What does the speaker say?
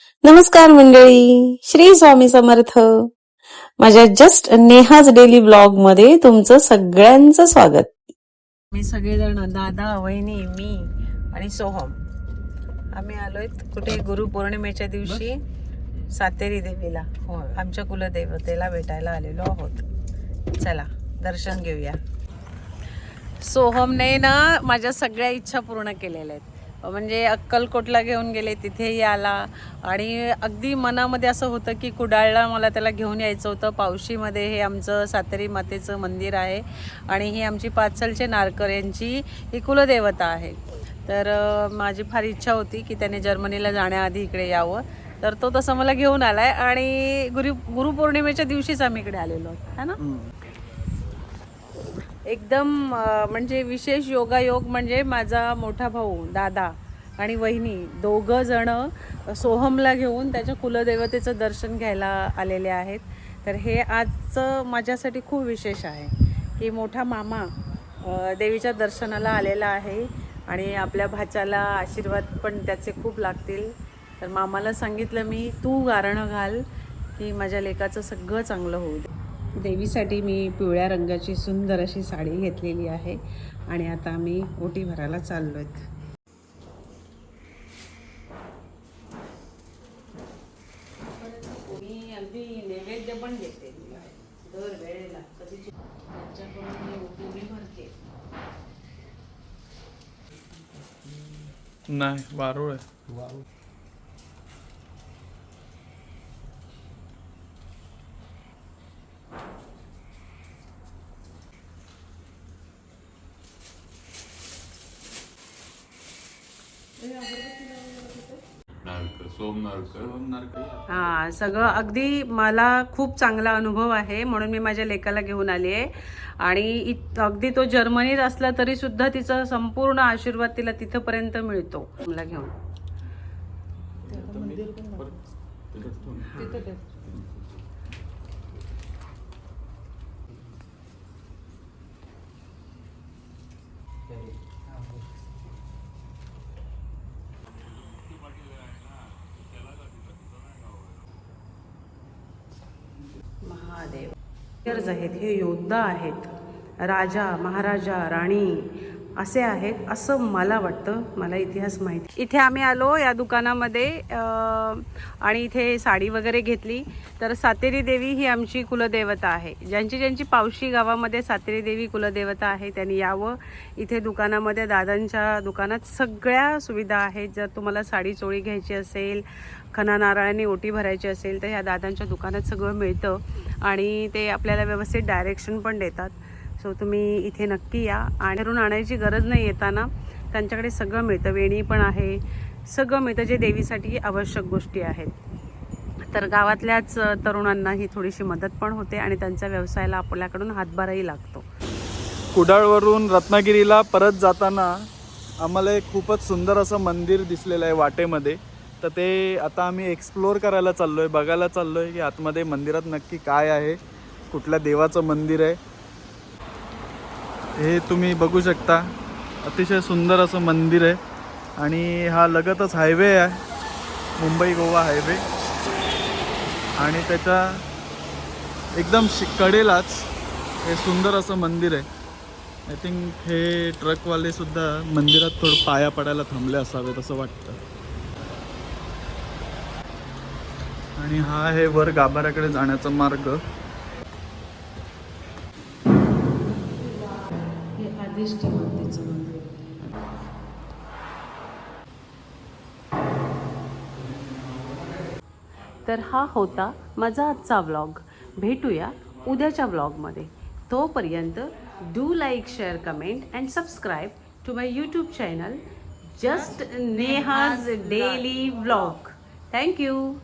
नमस्कार मंडळी, श्री स्वामी समर्थ. माझ्या जस्ट नेहाज डेली ब्लॉग मध्ये तुमचं सगळ्यांचं स्वागत. मी सगळेजण, दादा, वहिनी, मी आणि सोहम, आम्ही आलोय कुठे गुरुपौर्णिमेच्या दिवशी सातेरी देवीला, आमच्या कुलदेवतेला भेटायला आलेलो आहोत. चला दर्शन घेऊया. सोहमने ना माझ्या सगळ्या इच्छा पूर्ण केलेल्या आहेत. म्हणजे अक्कलकोटला घेऊन गेले, तिथेही आला आणि अगदी मनामध्ये असं होतं की कुडाळला मला त्याला घेऊन यायचं होतं. पावशीमध्ये हे आमचं सातेरी मातेचं मंदिर आहे आणि ही आमची पाचलचे नारकर यांची ही कुलदेवता आहे. तर माझी फार इच्छा होती की त्याने जर्मनीला जाण्याआधी इकडे यावं, तर तो तसं मला घेऊन आलाय आणि गुरुपौर्णिमेच्या दिवशीच आम्ही इकडे आलेलो आहोत, है ना. एकदम म्हणजे विशेष योगायोग म्हणजे माझा मोठा भाऊ, दादा आणि वहिनी दोघं जण सोहमला घेऊन त्याच्या कुलदेवतेचं दर्शन घ्यायला आलेले आहेत. तर हे आजचं माझ्यासाठी खूप विशेष आहे की मोठा मामा देवीच्या दर्शनाला आलेला आहे आणि आपल्या भाच्याला आशीर्वाद पण त्याचे खूप लागतील. तर मामाला सांगितलं मी, तू गारणं घाल की माझ्या लेकाचं सगळं चांगलं होऊ दे. देवीसाठी मी पिवळ्या रंगाची सुंदर अशी साडी घेतलेली आहे आणि आता आम्ही ओटी भरायला चाललो आहेत. मी अगदी नैवेद्य पण घेते दर वेळेला, कधी त्यांच्याकडून मी ओटी भरते. नाही, वारुळ आहे. हा, सगळं अगदी मला खूप चांगला अनुभव आहे म्हणून मी माझ्या लेकाला घेऊन आली आहे. आणि अगदी तो जर्मनीत असला तरी सुद्धा तिचा संपूर्ण आशीर्वाद तिला तिथपर्यंत मिळतो. मला घेऊन महादेव आहेत, हे योद्धा आहेत, राजा महाराजा राणी असे आहेत असं मला वाटतं. मला इतिहास माहिती. इथे आम्ही आलो या दुकानामध्ये आणि इथे साडी वगैरे घेतली. तर सातेरी देवी ही आमची कुलदेवता आहे. ज्यांची पावशी गावामध्ये सातेरी देवी कुलदेवता आहे त्यांनी यावं. इथे दुकानामध्ये, दादांच्या दुकानात सगळ्या सुविधा आहेत. जर तुम्हाला साडी चोळी घ्यायची असेल, खना नारळाने ओटी भरायची असेल तर ह्या दादांच्या दुकानात सगळं मिळतं आणि ते आपल्याला व्यवस्थित डायरेक्शन पण देतात. सो तुम्ही इथे नक्की या. आणि घरून आणायची गरज नाही, येताना त्यांच्याकडे सगळं मिळतं. वेणी पण आहे, सगळं मिळतं जे देवीसाठी आवश्यक गोष्टी आहेत. तर गावातल्याच तरुणांना ही थोडीशी मदत पण होते आणि त्यांच्या व्यवसायाला आपल्याकडून हातभारही लागतो. कुडाळवरून रत्नागिरीला परत जाताना आम्हाला एक खूपच सुंदर असं मंदिर दिसलेलं आहे वाटेमध्ये. तर ते आता आम्ही एक्सप्लोअर करायला चाललो आहे, बघायला चाललो आहे की आतमध्ये मंदिरात नक्की काय आहे, कुठल्या देवाचं मंदिर आहे. हे तुम्ही बघू शकता, अतिशय सुंदर असं मंदिर आहे. आणि हा लगतच हायवे आहे, मुंबई गोवा हायवे. आणि त्याच्या एकदम कडेलाच हे सुंदर असं मंदिर आहे. आय थिंक हे ट्रकवाले सुद्धा मंदिरात थोडं पाया पडायला थांबले असावेत असं वाटतं. आणि हा आहे वर गाभाऱ्याकडे जाण्याचा मार्ग. तर हा होता माझा आजचा व्लॉग. भेटूया उद्याच्या व्लॉगमध्ये. तोपर्यंत do like, share, comment and subscribe to my YouTube channel just Neha's daily vlog. Thank you.